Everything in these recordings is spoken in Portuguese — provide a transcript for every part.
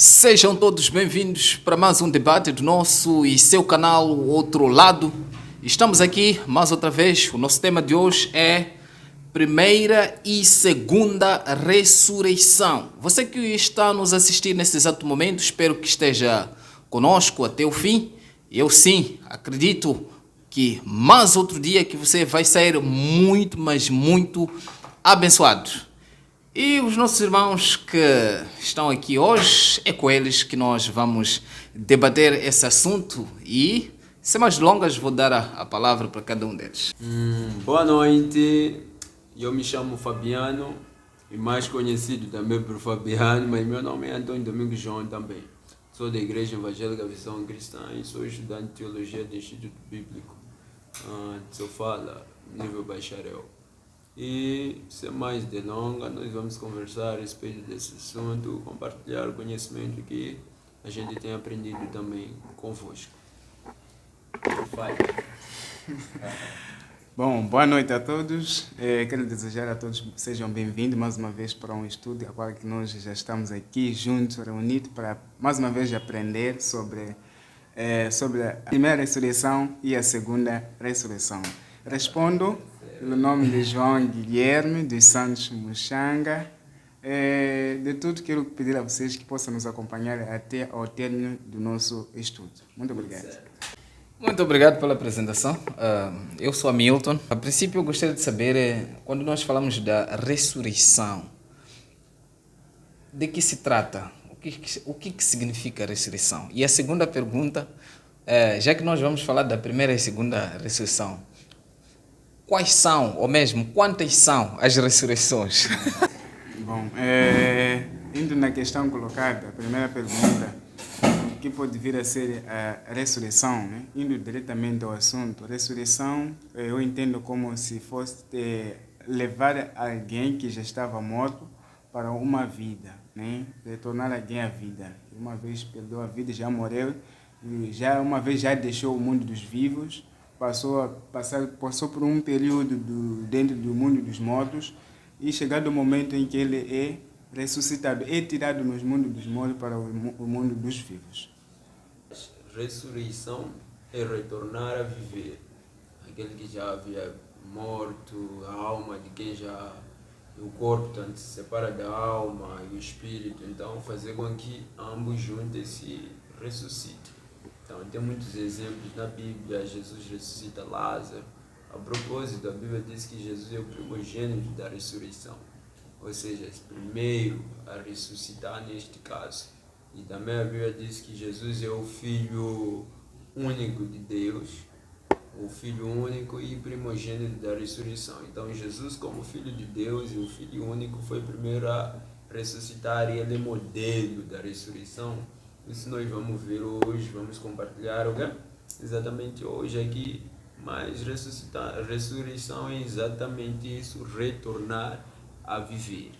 Sejam todos bem-vindos para mais um debate do nosso e seu canal Outro Lado. Estamos aqui mais outra vez. O nosso tema de hoje é Primeira e Segunda Ressurreição. Você que está nos assistir nesse exato momento, espero que esteja conosco até o fim. Eu sim, acredito que mais outro dia que você vai sair muito, mas muito abençoado. E os nossos irmãos que estão aqui hoje, é com eles que nós vamos debater esse assunto e, sem mais delongas, vou dar a palavra para cada um deles. Boa noite, eu me chamo Fabiano, e mais conhecido também por Fabiano, mas meu nome é Antônio Domingos João também. Sou da Igreja Evangélica Visão Cristã e sou estudante de Teologia do Instituto Bíblico de Sofala, nível bacharel. E, sem mais delongas, nós vamos conversar a respeito desse assunto, compartilhar o conhecimento que a gente tem aprendido também convosco. Vai. Bom, boa noite a todos. Quero desejar a todos que sejam bem-vindos mais uma vez para um estudo, agora que nós já estamos aqui juntos, reunidos, para mais uma vez aprender sobre a primeira ressurreição e a segunda ressurreição. Respondo pelo nome de João Guilherme dos Santos Muxanga. De tudo, quero pedir a vocês que possam nos acompanhar até ao término do nosso estudo. Muito obrigado. Muito obrigado pela apresentação. Eu sou Hamilton. A princípio, eu gostaria de saber, quando nós falamos da ressurreição, de que se trata? O que significa a ressurreição? E a segunda pergunta, já que nós vamos falar da primeira e segunda ressurreição, quais são, ou mesmo quantas são as ressurreições? Bom, indo na questão colocada, a primeira pergunta, o que pode vir a ser a ressurreição, né? Indo diretamente ao assunto, ressurreição eu entendo como se fosse levar alguém que já estava morto para uma vida, né? Retornar alguém à vida. Uma vez perdeu a vida, já morreu, e uma vez já deixou o mundo dos vivos, passou por um período dentro do mundo dos mortos e chegado o momento em que ele é ressuscitado, é tirado nos mundos dos mortos para o mundo dos vivos. Ressurreição é retornar a viver. Aquele que já havia morto, a alma de quem já... O corpo tanto se separa da alma e o espírito, então fazer com que ambos juntos se ressuscitem. Então, tem muitos exemplos na Bíblia. Jesus ressuscita Lázaro. A propósito, a Bíblia diz que Jesus é o primogênito da ressurreição, ou seja, o primeiro a ressuscitar neste caso. E também a Bíblia diz que Jesus é o Filho único de Deus, o Filho único e primogênito da ressurreição. Então, Jesus, como Filho de Deus e o Filho único, foi o primeiro a ressuscitar e ele é modelo da ressurreição. Isso nós vamos ver hoje, vamos compartilhar exatamente hoje aqui, mas ressurreição é exatamente isso, retornar a viver.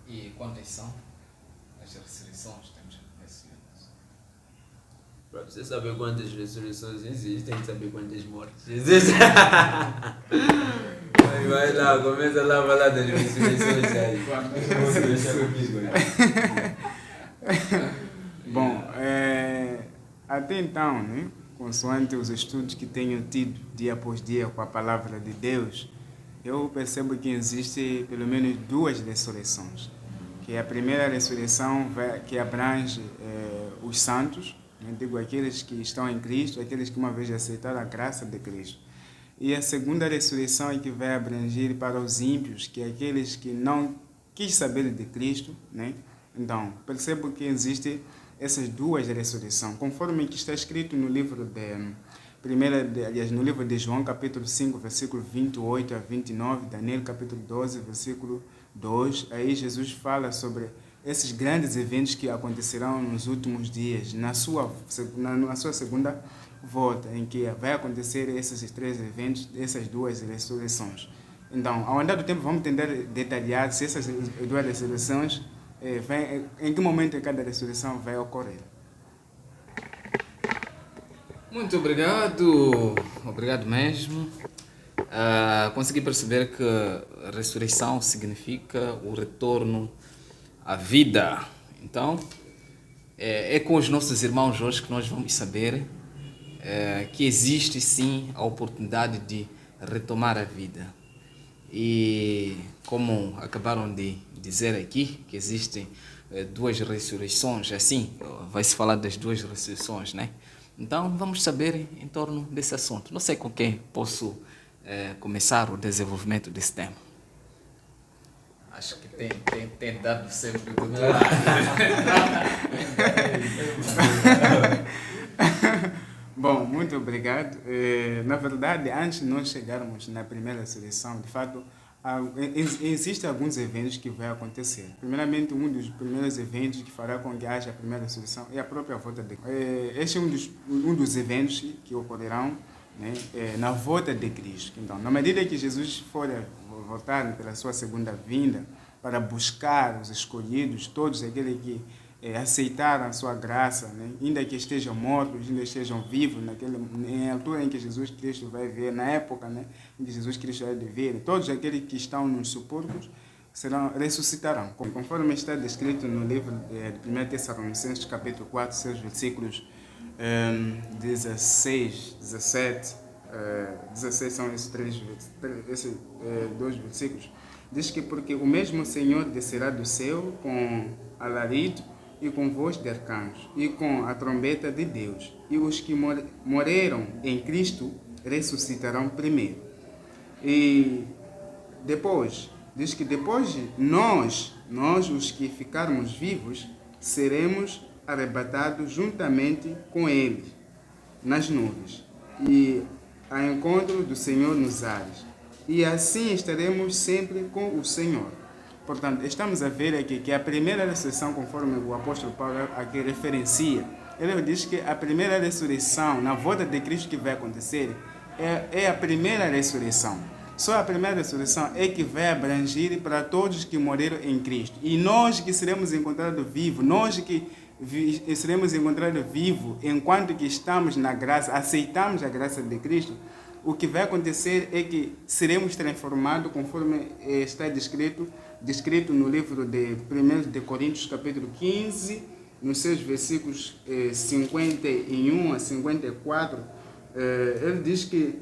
E quantas são as ressurreições? Temos conhecimentos. Para você saber quantas ressurreições existem, tem que saber quantas mortes existem. Vai lá, começa lá a falar das ressurreições aí. Vamos deixar comigo aí. Bom, até então, né, consoante os estudos que tenho tido dia após dia com a palavra de Deus, eu percebo que existe pelo menos duas ressurreições. Que a primeira ressurreição que abrange os santos, né, digo aqueles que estão em Cristo, aqueles que uma vez aceitaram a graça de Cristo. E a segunda ressurreição é que vai abranger para os ímpios, que é aqueles que não quis saber de Cristo, né? Então, percebo que existe essas duas ressurreições, conforme que está escrito no livro no livro de João, capítulo 5, versículo 28 a 29, Daniel, capítulo 12, versículo 2, aí Jesus fala sobre esses grandes eventos que acontecerão nos últimos dias, na sua segunda volta, em que vai acontecer esses três eventos, essas duas ressurreições. Então, ao andar do tempo, vamos tentar detalhar se essas duas ressurreições em que momento cada ressurreição vai ocorrer. Muito obrigado. Obrigado mesmo. Consegui perceber que a ressurreição significa o retorno à vida. Então, É com os nossos irmãos hoje que nós vamos saber que existe sim a oportunidade de retomar a vida. E como acabaram de dizer aqui, que existem duas ressurreições, assim, vai-se falar das duas ressurreições, né? Então vamos saber em torno desse assunto. Não sei com quem posso começar o desenvolvimento desse tema. Acho que tem dado sempre do outro lado. Bom, muito obrigado. Na verdade, antes de nós chegarmos na primeira ressurreição, de fato, existem alguns eventos que vão acontecer. Primeiramente, um dos primeiros eventos que fará com que haja a primeira ressurreição é a própria volta de Cristo. Este é um dos eventos que ocorrerão, né, na volta de Cristo. Então, na medida que Jesus for voltar pela sua segunda vinda para buscar os escolhidos, todos aqueles que aceitaram a sua graça, né? Ainda que estejam mortos, ainda estejam vivos, na altura em que Jesus Cristo vai vir, na época, né, em que Jesus Cristo vai vir, todos aqueles que estão nos sepulcros ressuscitarão. Conforme está descrito no livro de 1 Tessalonicenses, capítulo 4, seus versículos 16, 17, 16 são esses dois versículos. Diz que porque o mesmo Senhor descerá do céu com alarido e com voz de arcanjo, e com a trombeta de Deus, e os que morreram em Cristo ressuscitarão primeiro. E depois, diz que depois nós os que ficarmos vivos, seremos arrebatados juntamente com eles, nas nuvens, e ao encontro do Senhor nos ares. E assim estaremos sempre com o Senhor. Portanto, estamos a ver aqui que a primeira ressurreição, conforme o apóstolo Paulo aqui referencia, ele diz que a primeira ressurreição, na volta de Cristo que vai acontecer, é a primeira ressurreição. Só a primeira ressurreição é que vai abranger para todos que morreram em Cristo. E nós que seremos encontrados vivos, nós que seremos encontrados vivos enquanto que estamos na graça, aceitamos a graça de Cristo, o que vai acontecer é que seremos transformados conforme está descrito no livro de 1 de Coríntios, capítulo 15, nos seus versículos 51 a 54, ele diz que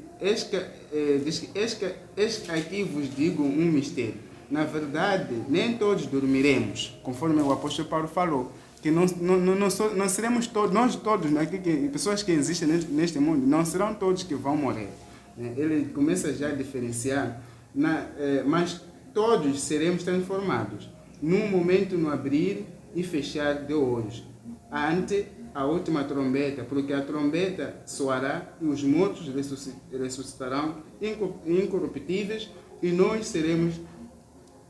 aqui vos digo um mistério. Na verdade, nem todos dormiremos, conforme o apóstolo Paulo falou, que não seremos todos, nós todos, pessoas que existem neste mundo, não serão todos que vão morrer. Ele começa já a diferenciar, mas todos seremos transformados num momento no abrir e fechar de olhos, ante a última trombeta, porque a trombeta soará e os mortos ressuscitarão incorruptíveis e nós seremos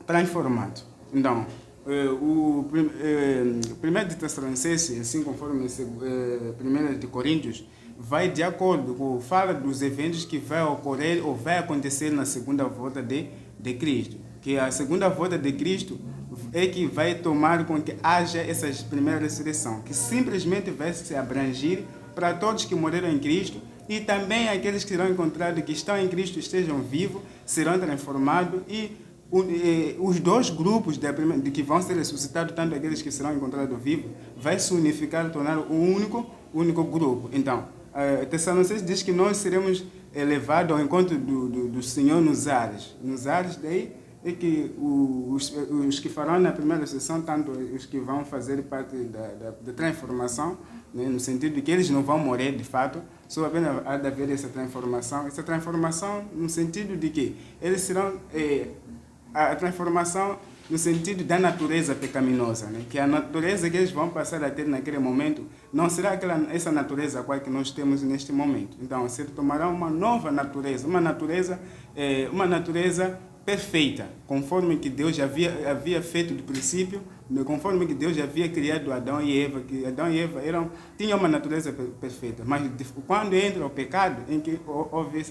transformados. Então, o 1 de Tessalonicenses, assim conforme 1 de Coríntios, vai de acordo com fala dos eventos que vai ocorrer ou vai acontecer na segunda volta de Cristo. Que a segunda volta de Cristo é que vai tomar com que haja essa primeira ressurreição, que simplesmente vai se abranger para todos que morreram em Cristo e também aqueles que serão encontrados que estão em Cristo, estejam vivos, serão transformados e os dois grupos de que vão ser ressuscitados, tanto aqueles que serão encontrados vivos, vai se unificar e tornar um único grupo. Então, Tessalonicenses diz que nós seremos levados ao encontro do Senhor nos ares. Nos ares, daí é que os que farão na primeira sessão, tanto os que vão fazer parte da transformação, né, no sentido de que eles não vão morrer de fato, só apenas há de haver essa transformação no sentido de que eles serão a transformação no sentido da natureza pecaminosa, né? Que a natureza que eles vão passar a ter naquele momento não será essa natureza qual que nós temos neste momento. Então, se tomará uma nova natureza, uma natureza perfeita, conforme que Deus já havia feito do princípio, conforme que Deus já havia criado Adão e Eva, que Adão e Eva tinham uma natureza perfeita, mas quando entra o pecado, em que houve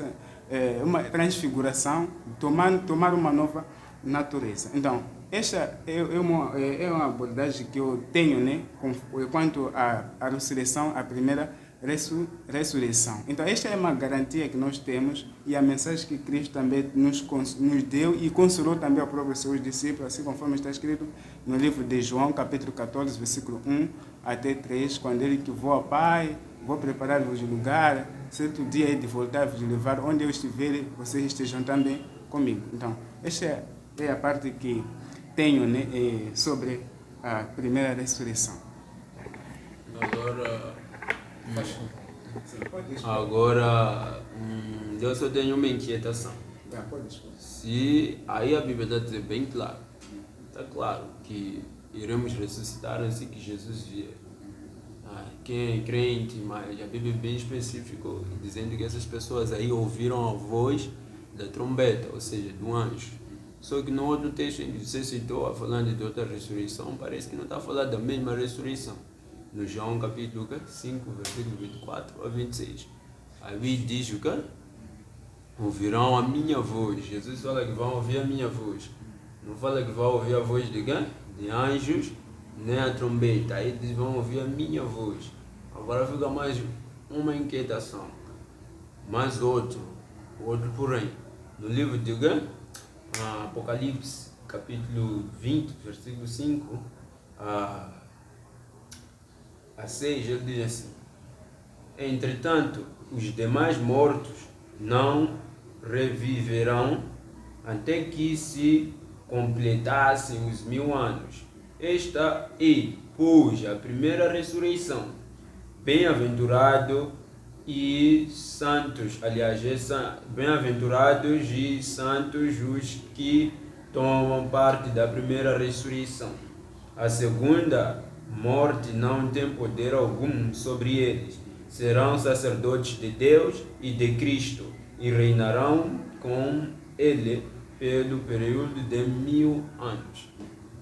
uma transfiguração, tomar uma nova natureza. Então, esta é uma abordagem que eu tenho, né, quanto à ressurreição, a primeira ressurreição. Então, esta é uma garantia que nós temos e a mensagem que Cristo também nos deu e consolou também ao próprio seus discípulos, assim conforme está escrito no livro de João, capítulo 14, versículo 1 até 3, quando ele que vou ao Pai, vou preparar-vos lugar, certo dia é de voltar vos levar, onde eu estiver, vocês estejam também comigo. Então, esta é a parte que tenho, né, sobre a primeira ressurreição. Agora, eu só tenho uma inquietação. Se aí a Bíblia está a dizer bem claro, está claro que iremos ressuscitar assim que Jesus vier. Quem é crente, mas a Bíblia é bem específico, dizendo que essas pessoas aí ouviram a voz da trombeta, ou seja, do anjo. Só que no outro texto em que você citou, falando de outra ressurreição, parece que não está falando da mesma ressurreição. No João capítulo 5, versículo 24 a 26. Aí diz o que? Ouvirão a minha voz. Jesus fala que vão ouvir a minha voz. Não fala que vão ouvir a voz de quem? De anjos, nem a trombeta. Aí eles vão ouvir a minha voz. Agora fica mais uma inquietação. Mais outro porém. No livro de quem? Apocalipse, capítulo 20, versículo 5 a 6, ele diz assim: entretanto, os demais mortos não reviverão até que se completassem os 1000 anos. Esta é, pois, a primeira ressurreição. Bem-aventurado e santos, aliás, bem-aventurados e santos os que tomam parte da primeira ressurreição. A segunda morte não tem poder algum sobre eles. Serão sacerdotes de Deus e de Cristo e reinarão com ele pelo período de 1000 anos.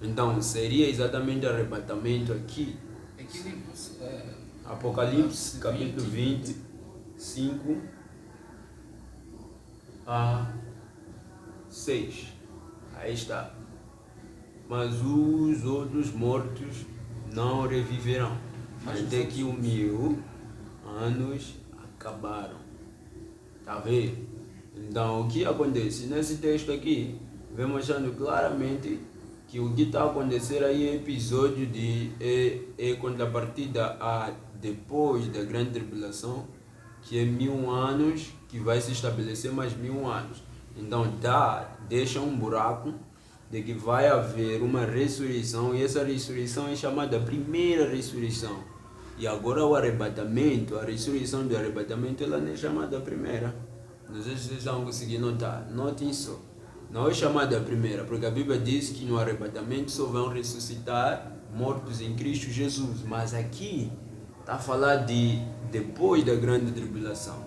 Então, seria exatamente o arrebatamento aqui. Apocalipse, capítulo 25 a 6. Aí está. Mas os outros mortos não reviverão, até que os 1000 anos acabaram. Está vendo? Então, o que acontece? Nesse texto aqui, vem mostrando claramente que o que está a acontecer aí é episódio de contrapartida a depois da grande tribulação, que é 1000 anos, que vai se estabelecer mais 1000 anos. Então, deixa um buraco de que vai haver uma ressurreição, e essa ressurreição é chamada primeira ressurreição. E agora o arrebatamento, a ressurreição do arrebatamento, ela não é chamada primeira. Não sei se vocês estão conseguindo notar. Notem só. Não é chamada primeira, porque a Bíblia diz que no arrebatamento só vão ressuscitar mortos em Cristo Jesus. Mas aqui está a falar de depois da grande tribulação.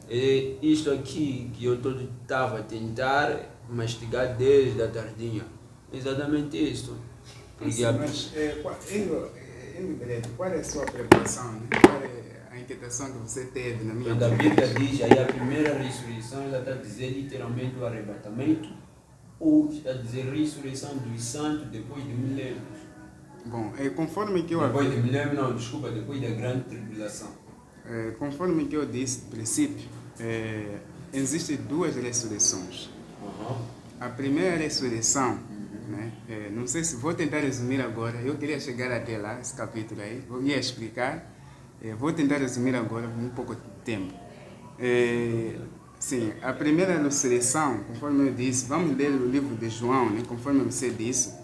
É isto aqui que eu estava a tentar mastigar desde a tardinha. Exatamente isso. Sim, mas qual é a sua preocupação? Né? Qual é a inquietação que você teve na minha Quando a Bíblia diz aí a primeira ressurreição, ela está a dizer literalmente o arrebatamento, ou está a dizer ressurreição dos santos depois de milênios. Bom, conforme que eu depois de milênios, não, desculpa, depois da grande tribulação. Conforme que eu disse no princípio, existem duas ressurreições. A primeira ressurreição, né, não sei se vou tentar resumir agora, eu queria chegar até lá, esse capítulo aí, vou me explicar, vou tentar resumir agora com um pouco de tempo. Sim, a primeira ressurreição, conforme eu disse, vamos ler o livro de João, né, conforme você disse,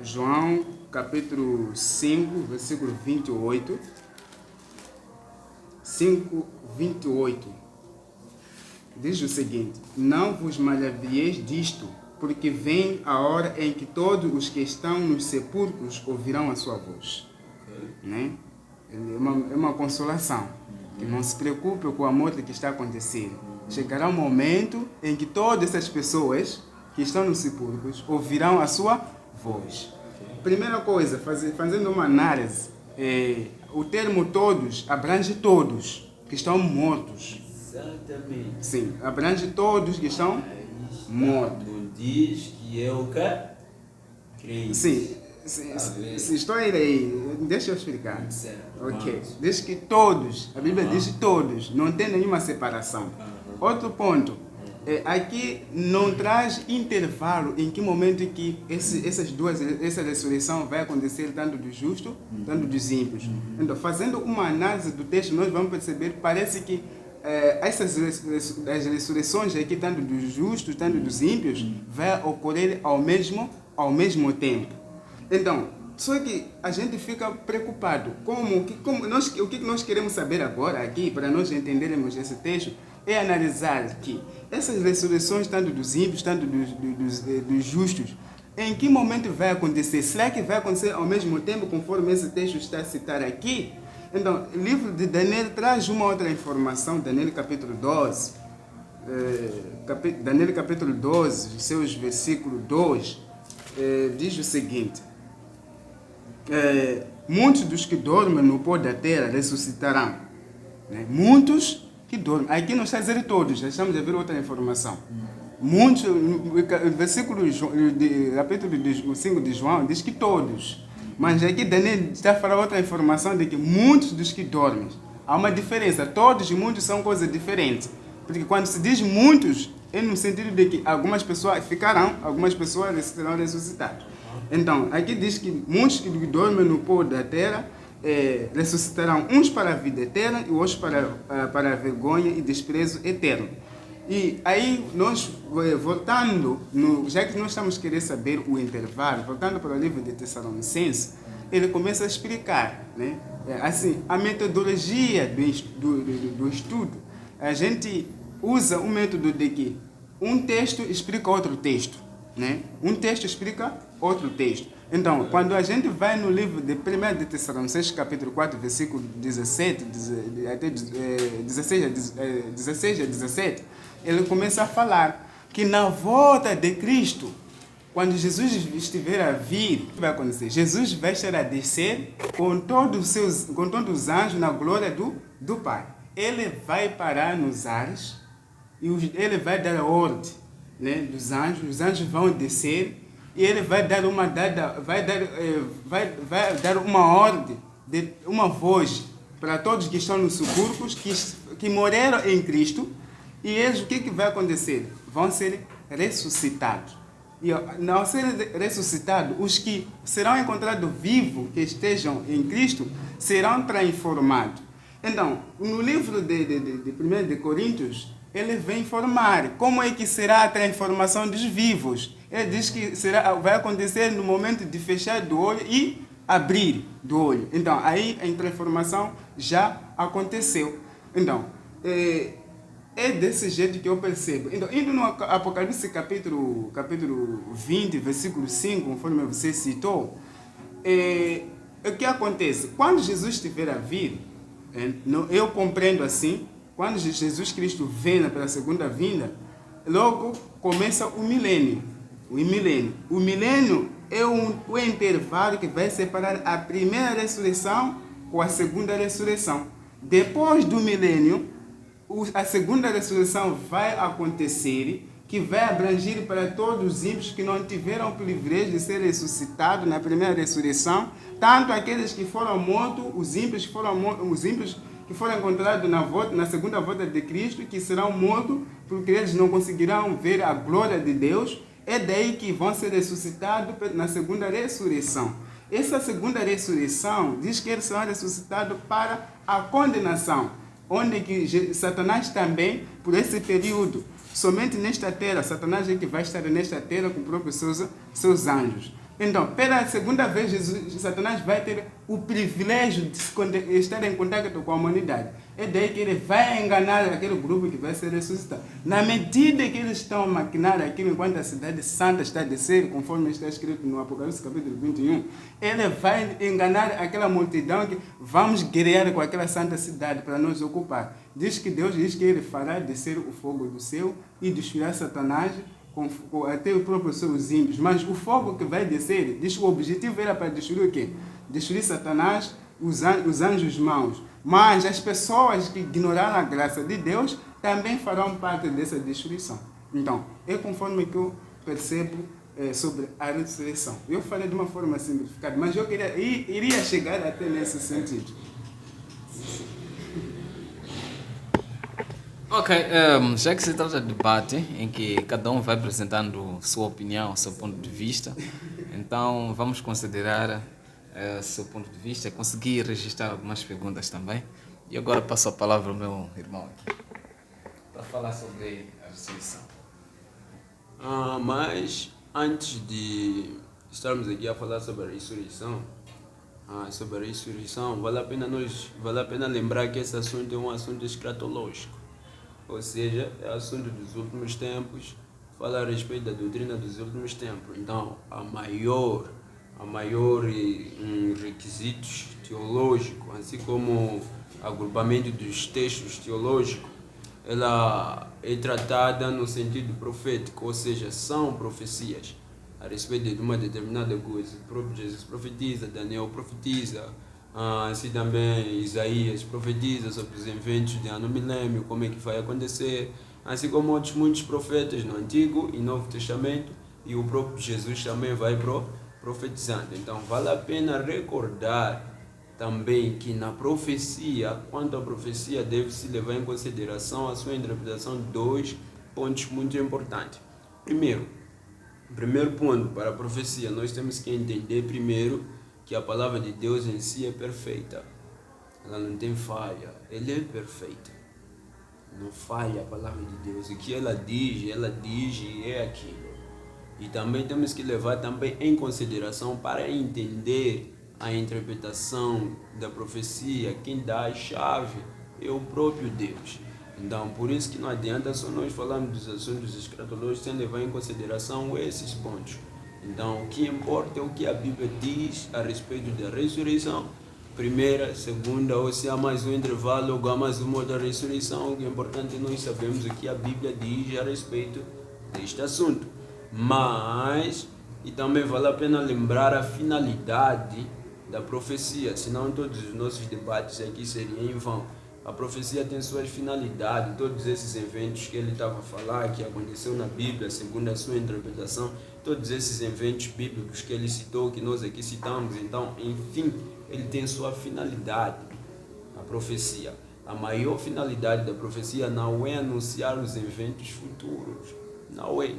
João capítulo 5, versículo 28, 5:28, diz o seguinte: não vos maravilheis disto, porque vem a hora em que todos os que estão nos sepulcros ouvirão a sua voz. Né? É uma consolação, que não se preocupe com a morte que está acontecendo. Chegará um momento em que todas essas pessoas que estão nos sepulcros ouvirão a sua voz. Primeira coisa, fazendo uma análise, o termo todos abrange todos que estão mortos. Exatamente. Sim, abrange todos que estão mortos. Não diz que é o que? Crente. Sim, Estou aí, deixa eu explicar. Certo. Ok. Diz que todos, a Bíblia diz todos, não tem nenhuma separação. Outro ponto, aqui não traz intervalo em que momento que essa ressurreição vai acontecer, tanto do justo, tanto dos ímpios. Então, fazendo uma análise do texto, nós vamos perceber, parece que essas as ressurreições aqui, tanto dos justos, tanto dos ímpios, vai ocorrer ao mesmo tempo. Então, só que a gente fica preocupado. O que nós queremos saber agora aqui, para nós entendermos esse texto, é analisar que essas ressurreições, tanto dos ímpios, tanto dos justos, em que momento vai acontecer? Será que vai acontecer ao mesmo tempo, conforme esse texto está a citar aqui? Então, o livro de Daniel traz uma outra informação, Daniel capítulo 12, Daniel capítulo 12, seus versículos 2, diz o seguinte: muitos dos que dormem no pó da terra ressuscitarão. Né? Muitos que dormem. Aqui não está a dizer todos, já estamos a ver outra informação. Muitos, o versículo, capítulo 5 de João, diz que todos. Mas aqui Daniel está a falar outra informação de que muitos dos que dormem. Há uma diferença. Todos e muitos são coisas diferentes. Porque quando se diz muitos, é no sentido de que algumas pessoas ficarão, algumas pessoas serão ressuscitadas. Então, aqui diz que muitos que dormem no pó da terra ressuscitarão, uns para a vida eterna e outros para a vergonha e desprezo eterno. E aí, nós voltando, já que nós estamos querendo saber o intervalo, voltando para o livro de Tessalonicenses, ele começa a explicar, né? Assim, a metodologia do estudo. A gente usa um método de que um texto explica outro texto, né? Um texto explica outro texto. Então, quando a gente vai no livro de 1 de Tessalonicenses, capítulo 4, versículo 17, até 16 a 17, ele começa a falar que na volta de Cristo, quando Jesus estiver a vir, o que vai acontecer? Jesus vai estar a descer com todos os anjos na glória do Pai. Ele vai parar nos ares e ele vai dar a ordem, né, dos anjos. Os anjos vão descer e ele vai dar uma ordem, uma voz para todos que estão nos subúrbios, que morreram em Cristo. E eles, o que vai acontecer? Vão ser ressuscitados. E ao serem ressuscitados, os que serão encontrados vivos, que estejam em Cristo, serão transformados. Então, no livro de 1 de Coríntios, ele vem informar como é que será a transformação dos vivos. Ele diz que vai acontecer no momento de fechar do olho e abrir do olho. Então, aí a transformação já aconteceu. Então, é desse jeito que eu percebo. Então, indo no Apocalipse capítulo 20, versículo 5, conforme você citou, o que acontece? Quando Jesus estiver a vir, eu compreendo assim, quando Jesus Cristo vem pela segunda vinda, logo começa o milênio. O milênio é o intervalo que vai separar a primeira ressurreição com a segunda ressurreição. Depois do milênio, a segunda ressurreição vai acontecer, que vai abranger para todos os ímpios que não tiveram o privilégio de ser ressuscitados na primeira ressurreição, tanto aqueles que foram mortos, os ímpios que foram encontrados na segunda volta de Cristo, que serão mortos porque eles não conseguirão ver a glória de Deus. É daí que vão ser ressuscitados na segunda ressurreição. Essa segunda ressurreição diz que eles serão ressuscitados para a condenação, onde que Satanás também, por esse período, somente nesta terra, Satanás é que vai estar nesta terra com próprios seus anjos. Então, pela segunda vez, Satanás vai ter o privilégio de estar em contato com a humanidade. É daí que ele vai enganar aquele grupo que vai ser ressuscitado. Na medida que eles estão a maquinar aquilo enquanto a cidade santa está a descer, conforme está escrito no Apocalipse capítulo 21, ele vai enganar aquela multidão que vamos guerrear com aquela santa cidade para nos ocupar. Deus diz que ele fará descer o fogo do céu e destruirá Satanás, até os próprios seus ímpios. Mas o fogo que vai descer, diz que o objetivo era para destruir o quê? Destruir Satanás, os anjos maus. Mas as pessoas que ignoraram a graça de Deus também farão parte dessa destruição. Então, é conforme que eu percebo sobre a ressurreição. Eu falei de uma forma simplificada, mas eu iria chegar até nesse sentido. Ok, já que se trata de debate em que cada um vai apresentando sua opinião, seu ponto de vista, então vamos considerar seu ponto de vista, conseguir registrar algumas perguntas também. E agora passo a palavra ao meu irmão aqui, para falar sobre a ressurreição. Mas antes de estarmos aqui a falar sobre a ressurreição, vale a pena lembrar que esse assunto é um assunto escatológico. Ou seja, é assunto dos últimos tempos, fala a respeito da doutrina dos últimos tempos. Então, a maior requisitos teológicos, assim como agrupamento dos textos teológicos, ela é tratada no sentido profético, ou seja, são profecias a respeito de uma determinada coisa. O próprio Jesus profetiza, Daniel profetiza, assim também Isaías profetiza sobre os eventos de ano milênio, como é que vai acontecer, assim como outros muitos profetas no Antigo e Novo Testamento, e o próprio Jesus também vai profetizando. Então vale a pena recordar também que na profecia, quanto à profecia, deve-se levar em consideração a sua interpretação de 2 pontos muito importantes. Primeiro ponto para a profecia, nós temos que entender primeiro que a palavra de Deus em si é perfeita. Ela não tem falha, ela é perfeita. Não falha a palavra de Deus. O que ela diz e é aquilo. E também temos que levar também em consideração para entender a interpretação da profecia, quem dá a chave é o próprio Deus. Então, por isso que não adianta só nós falarmos dos assuntos escatológicos sem levar em consideração esses pontos. Então, o que importa é o que a Bíblia diz a respeito da ressurreição, primeira, segunda, ou se há mais um intervalo ou há mais uma outra ressurreição. O que é importante é nós sabermos o que a Bíblia diz a respeito deste assunto. Mas, e também vale a pena lembrar a finalidade da profecia, senão todos os nossos debates aqui seriam em vão. A profecia tem suas finalidades, todos esses eventos que ele estava a falar, que aconteceu na Bíblia, segundo a sua interpretação, todos esses eventos bíblicos que ele citou, que nós aqui citamos, então, enfim, ele tem sua finalidade, a profecia. A maior finalidade da profecia não é anunciar os eventos futuros, não é.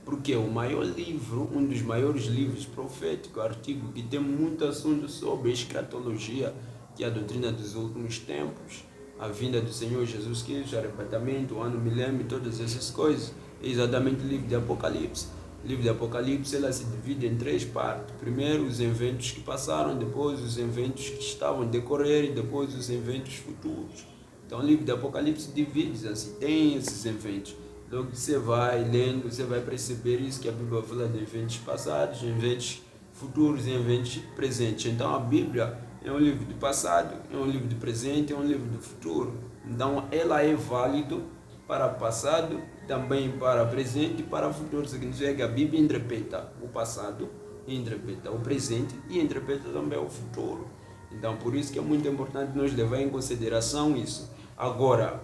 Porque o maior livro, um dos maiores livros proféticos, artigo que tem muito assunto sobre escatologia, que é a doutrina dos últimos tempos, a vinda do Senhor Jesus Cristo, o arrebatamento, o ano milênio, todas essas coisas, é exatamente o livro de Apocalipse. O livro de Apocalipse ela se divide em 3 partes. Primeiro, os eventos que passaram, depois os eventos que estavam a decorrer e depois os eventos futuros. Então, o livro de Apocalipse divide assim, tem esses eventos. Logo que você vai lendo, você vai perceber isso, que a Bíblia fala de eventos passados, eventos futuros e eventos presentes. Então a Bíblia é um livro do passado, é um livro do presente, é um livro do futuro. Então ela é válida para passado, também para presente e para futuro. Significa que a Bíblia interpreta o passado, interpreta o presente e interpreta também o futuro. Então por isso que é muito importante nós levar em consideração isso. Agora,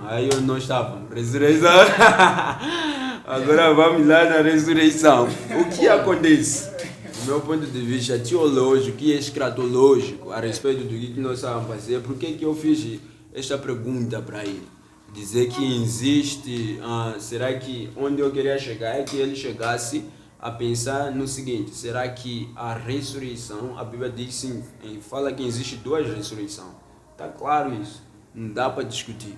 aí onde nós estávamos, ressurreição. Agora vamos lá na ressurreição. O que acontece? Do meu ponto de vista teológico e escatológico, a respeito do que nós estávamos a fazer, por que eu fiz esta pergunta para ele? Dizer que existe, será que onde eu queria chegar é que ele chegasse a pensar no seguinte: será que a ressurreição, a Bíblia diz sim, fala que existe 2 ressurreições. Está claro isso. Não dá para discutir.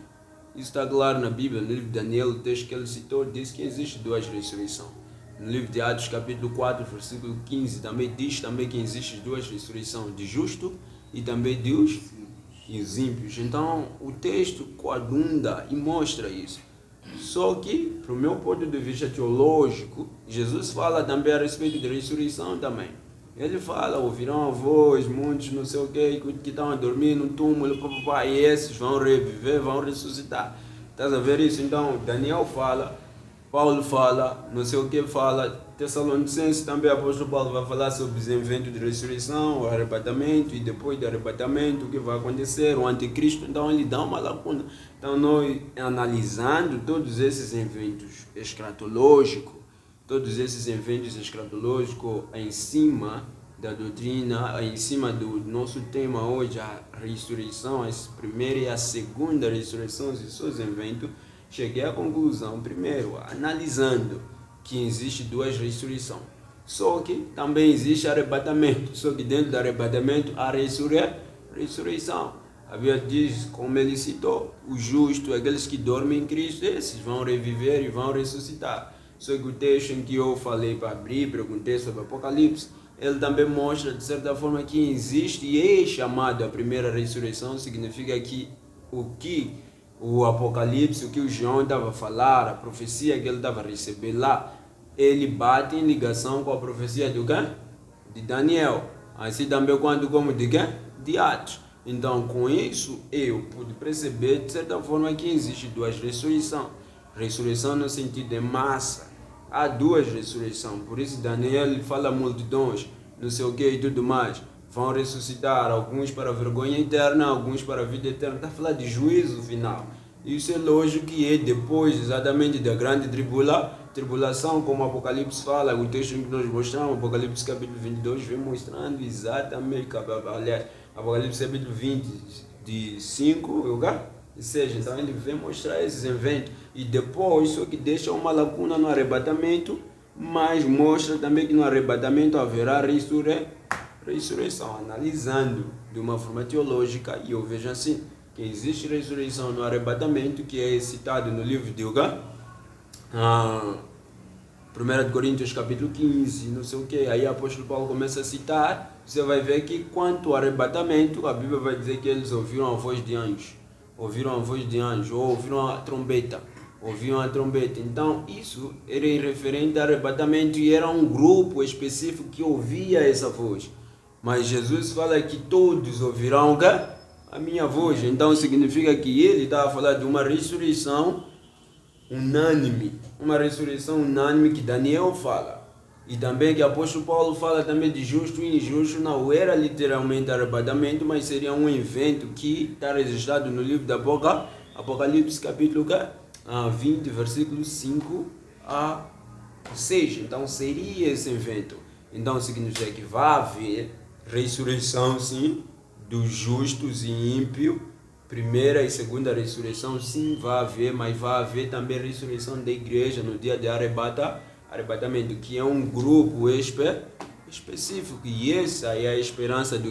Isso está claro na Bíblia, no livro de Daniel, o texto que ele citou diz que existe 2 ressurreições. No livro de Atos, capítulo 4, versículo 15, também diz também que existe 2 ressurreições, de justo e também de os ímpios. Então, o texto coadunda e mostra isso. Só que, para o meu ponto de vista teológico, Jesus fala também a respeito de ressurreição também. Ele fala, ouvirão a voz, muitos não sei o que estão a dormir no túmulo, e esses vão reviver, vão ressuscitar. Estás a ver isso? Então, Daniel fala, Paulo fala, não sei o que fala, Tessalonicenses também, o apóstolo Paulo vai falar sobre os eventos de ressurreição, o arrebatamento, e depois do arrebatamento, o que vai acontecer, o anticristo. Então, ele dá uma lacuna. Então, nós analisando todos esses eventos escatológicos, todos esses eventos escatológicos em cima da doutrina, em cima do nosso tema hoje, a ressurreição, a primeira e a segunda ressurreição e seus eventos, cheguei à conclusão, primeiro, analisando que existe duas ressurreições. Só que também existe arrebatamento, só que dentro do arrebatamento há ressurreição. A Bíblia diz, como ele citou, os justos, aqueles que dormem em Cristo, esses vão reviver e vão ressuscitar. Só que o texto em que eu falei para abrir, perguntei sobre o Apocalipse, ele também mostra, de certa forma, que existe e é chamado a primeira ressurreição, significa que o Apocalipse, o que o João estava a falar, a profecia que ele estava a receber lá, ele bate em ligação com a profecia do quê? De Daniel. Assim também como de quê? De Atos. Então, com isso, eu pude perceber, de certa forma, que existe duas ressurreições. Ressurreição no sentido de massa. Há duas ressurreições. Por isso, Daniel fala multidões, não sei o que e tudo mais. Vão ressuscitar, alguns para a vergonha eterna, alguns para a vida eterna. Está a falar de juízo final. Isso é lógico que é depois, exatamente, da grande tribulação, como o Apocalipse fala, o texto que nós mostramos, Apocalipse capítulo 22, vem mostrando exatamente, aliás, Apocalipse capítulo 20, de 5 e 6, então ele vem mostrar esses eventos, e depois só que deixa uma lacuna no arrebatamento, mas mostra também que no arrebatamento haverá ressurreição, analisando de uma forma teológica, e eu vejo assim, que existe ressurreição no arrebatamento, que é citado no livro de 1 Coríntios capítulo 15, não sei o que, aí o apóstolo Paulo começa a citar, você vai ver que quanto ao arrebatamento, a Bíblia vai dizer que eles ouviram a voz de anjos, ou ouviram a trombeta, então isso era referente ao arrebatamento e era um grupo específico que ouvia essa voz, mas Jesus fala que todos ouvirão a minha voz, então significa que ele estava a falar de uma ressurreição unânime, que Daniel fala, e também que o apóstolo Paulo fala também de justo e injusto, não era literalmente arrebatamento, mas seria um evento que está registrado no livro da Apocalipse capítulo 20, versículos 5 a 6, então seria esse evento, então significa que vai haver ressurreição sim, dos justos e ímpios, primeira e segunda ressurreição, sim, vai haver, mas vai haver também ressurreição da igreja no dia de arrebatamento, que é um grupo específico, e essa é a esperança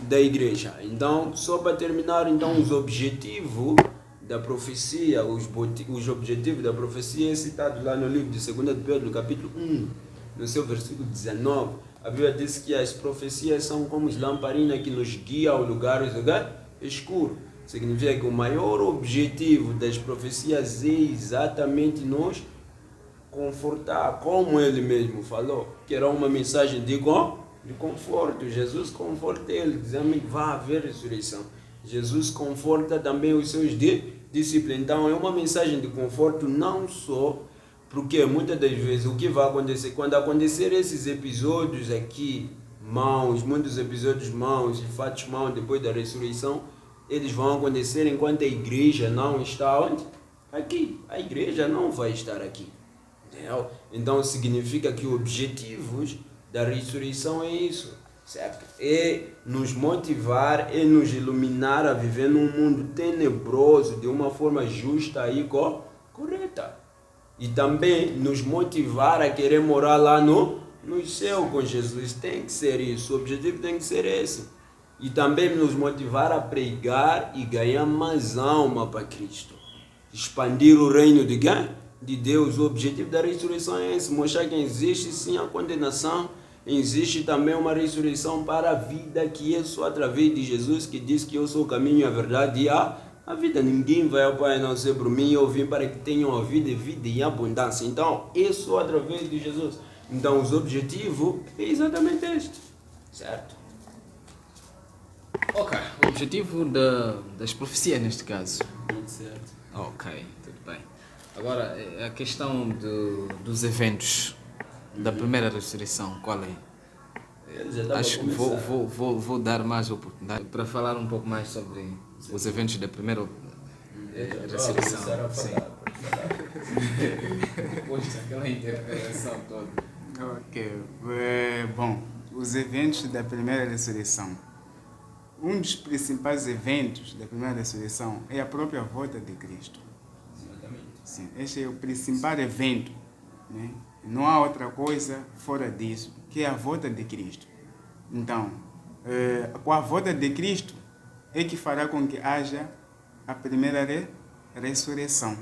da igreja. Então, só para terminar, então, os objetivos da profecia, os objetivos da profecia é citado lá no livro de 2 de Pedro, capítulo 1, no seu versículo 19, a Bíblia diz que as profecias são como lamparinas que nos guiam ao lugar escuro. Significa que o maior objetivo das profecias é exatamente nos confortar, como ele mesmo falou, que era uma mensagem de conforto. Jesus conforta ele, dizendo que vai haver ressurreição. Jesus conforta também os seus discípulos. Então é uma mensagem de conforto não só, porque muitas das vezes o que vai acontecer, quando acontecer esses episódios aqui, muitos episódios maus e fatos maus depois da ressurreição, eles vão acontecer enquanto a igreja não está onde? Aqui. A igreja não vai estar aqui. Entendeu? Então significa que o objetivo da ressurreição é isso, certo? É nos motivar, é nos iluminar a viver num mundo tenebroso de uma forma justa e correta. E também nos motivar a querer morar lá no céu com Jesus. Tem que ser isso, o objetivo tem que ser esse. E também nos motivar a pregar e ganhar mais alma para Cristo. Expandir o reino de Deus. O objetivo da ressurreição é esse, mostrar que existe sim a condenação, existe também uma ressurreição para a vida, que é só através de Jesus, que diz que eu sou o caminho, a verdade e a vida. Ninguém vai ao Pai a não ser por mim, eu vim para que tenham a vida e vida em abundância. Então, é só através de Jesus. Então, os objetivos é exatamente este, certo? Ok, o objetivo das profecias neste caso. Certo. Ok, tudo bem. Agora, a questão dos eventos da primeira ressurreição, qual é? Acho que vou dar mais oportunidade para falar um pouco mais sobre os eventos da primeira ressurreição. Sim. Depois daquela interpelação toda. Ok. Bom, os eventos da primeira ressurreição. Um dos principais eventos da primeira ressurreição é a própria volta de Cristo. Exatamente. Sim, este é o principal evento, né? Não há outra coisa fora disso, que é a volta de Cristo. Então, com a volta de Cristo é que fará com que haja a primeira ressurreição.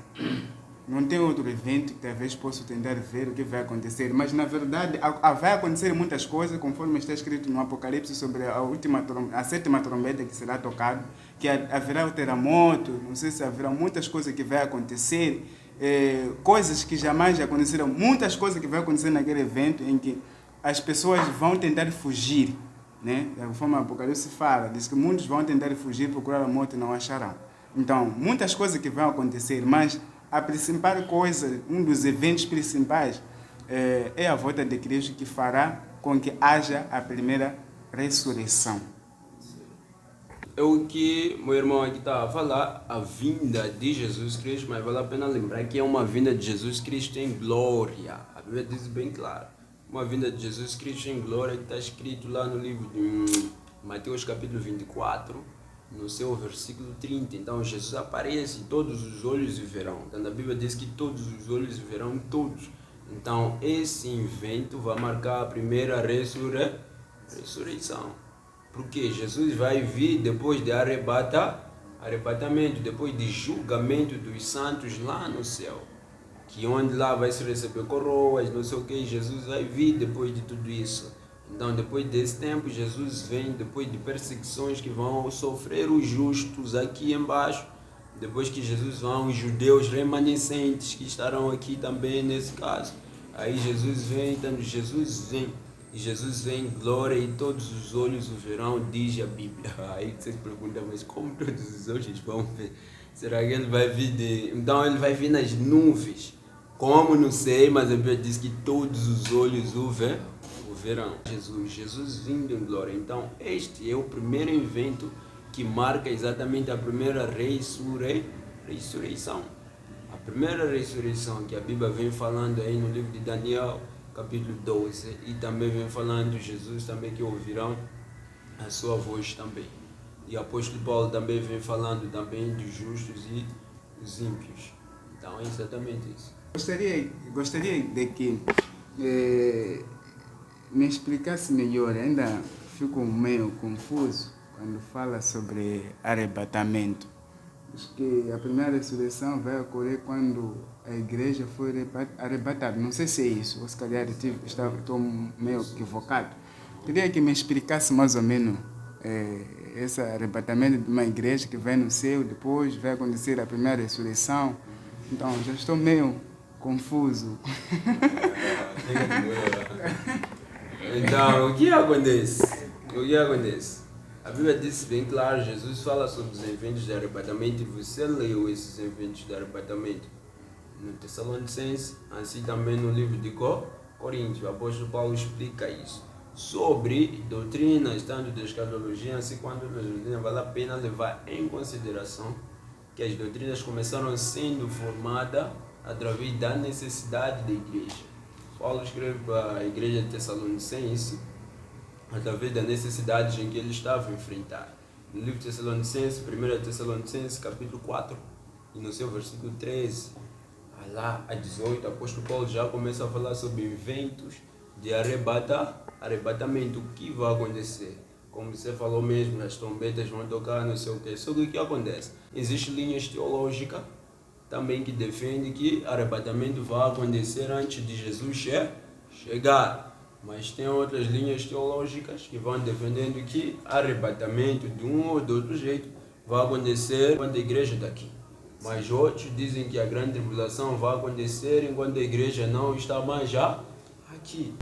Não tem outro evento que talvez possa tentar ver o que vai acontecer, mas na verdade vai acontecer muitas coisas, conforme está escrito no Apocalipse sobre a sétima trombeta que será tocada, que haverá o terremoto, não sei se haverá muitas coisas que vai acontecer, coisas que jamais aconteceram, muitas coisas que vai acontecer naquele evento em que as pessoas vão tentar fugir, né? Da forma o Apocalipse fala, diz que muitos vão tentar fugir, procurar a morte e não acharão. Então, muitas coisas que vão acontecer, mas a principal coisa, um dos eventos principais é a volta de Cristo, que fará com que haja a primeira ressurreição. É o que meu irmão aqui está a falar, a vinda de Jesus Cristo, mas vale a pena lembrar que é uma vinda de Jesus Cristo em glória. A Bíblia diz bem claro. Uma vinda de Jesus Cristo em glória, que está escrito lá no livro de Mateus capítulo 24, no seu versículo 30. Então Jesus aparece e todos os olhos o verão. Então a Bíblia diz que todos os olhos o verão, todos. Então esse evento vai marcar a primeira ressurreição. Porque Jesus vai vir depois de arrebatamento, depois de julgamento dos santos lá no céu. Que onde lá vai se receber coroas, não sei o que, Jesus vai vir depois de tudo isso. Então, depois desse tempo, Jesus vem depois de perseguições que vão sofrer os justos aqui embaixo. Depois que Jesus vão, os judeus remanescentes que estarão aqui também nesse caso. Aí Jesus vem, então Jesus vem. E Jesus vem em glória e todos os olhos o verão, diz a Bíblia. Aí vocês perguntam, mas como todos os olhos vão ver? Será que ele vai vir Então ele vai vir nas nuvens. Como? Não sei, mas a Bíblia diz que todos os olhos o verão. Jesus vindo em glória. Então este é o primeiro evento que marca exatamente a primeira ressurreição. A primeira ressurreição que a Bíblia vem falando aí no livro de Daniel, capítulo 12, e também vem falando Jesus também que ouvirão a sua voz também. E o apóstolo Paulo também vem falando também dos justos e dos ímpios. Então é exatamente isso. Gostaria de que me explicasse melhor, ainda fico meio confuso quando fala sobre arrebatamento. Acho que a primeira ressurreição vai ocorrer quando a igreja foi arrebatada. Não sei se é isso, ou se calhar estou meio equivocado. Queria que me explicasse mais ou menos esse arrebatamento de uma igreja que vai no céu, depois vai acontecer a primeira ressurreição. Então, já estou meio confuso. Então, o que acontece? A Bíblia diz bem claro, Jesus fala sobre os eventos de arrebatamento, e você leu esses eventos de arrebatamento no Tessalonicenses, assim também no livro de Coríntios. O apóstolo Paulo explica isso. Sobre doutrinas, tanto de escatologia, assim quanto de doutrina, vale a pena levar em consideração que as doutrinas começaram sendo formadas através da necessidade da igreja. Paulo escreve para a igreja de Tessalonicenses através da necessidade em que ele estava a enfrentar. No livro de Tessalonicenses, 1 Tessalonicenses, capítulo 4, e no seu versículo 13, lá a 18, o apóstolo Paulo já começa a falar sobre eventos de arrebatamento, o que vai acontecer. Como você falou mesmo, as trombetas vão tocar, não sei o que. Só que o que acontece? Existem linhas teológicas também que defendem que arrebatamento vai acontecer antes de Jesus chegar. Mas tem outras linhas teológicas que vão defendendo que arrebatamento de um ou de outro jeito vai acontecer quando a igreja está aqui. Mas outros dizem que a grande tribulação vai acontecer enquanto a igreja não está mais já aqui.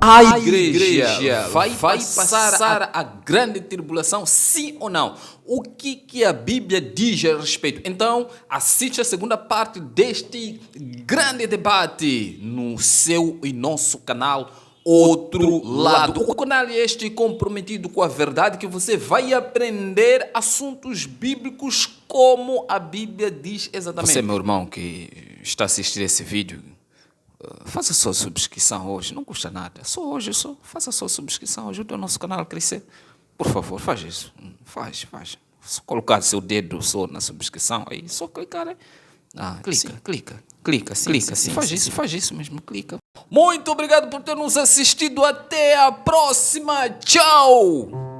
A igreja vai passar a grande tribulação, sim ou não? O que a Bíblia diz a respeito? Então, assiste a segunda parte deste grande debate no seu e nosso canal Outro Lado. O canal é este comprometido com a verdade, que você vai aprender assuntos bíblicos como a Bíblia diz exatamente. Você, meu irmão, que está a assistir esse vídeo, faça a sua subscrição hoje, não custa nada. Só hoje, faça a sua subscrição, ajuda o nosso canal a crescer. Por favor, faz isso. Faz. Só colocar seu dedo só na subscrição, aí só clicar. Clica. Faz isso mesmo, clica. Muito obrigado por ter nos assistido. Até a próxima. Tchau!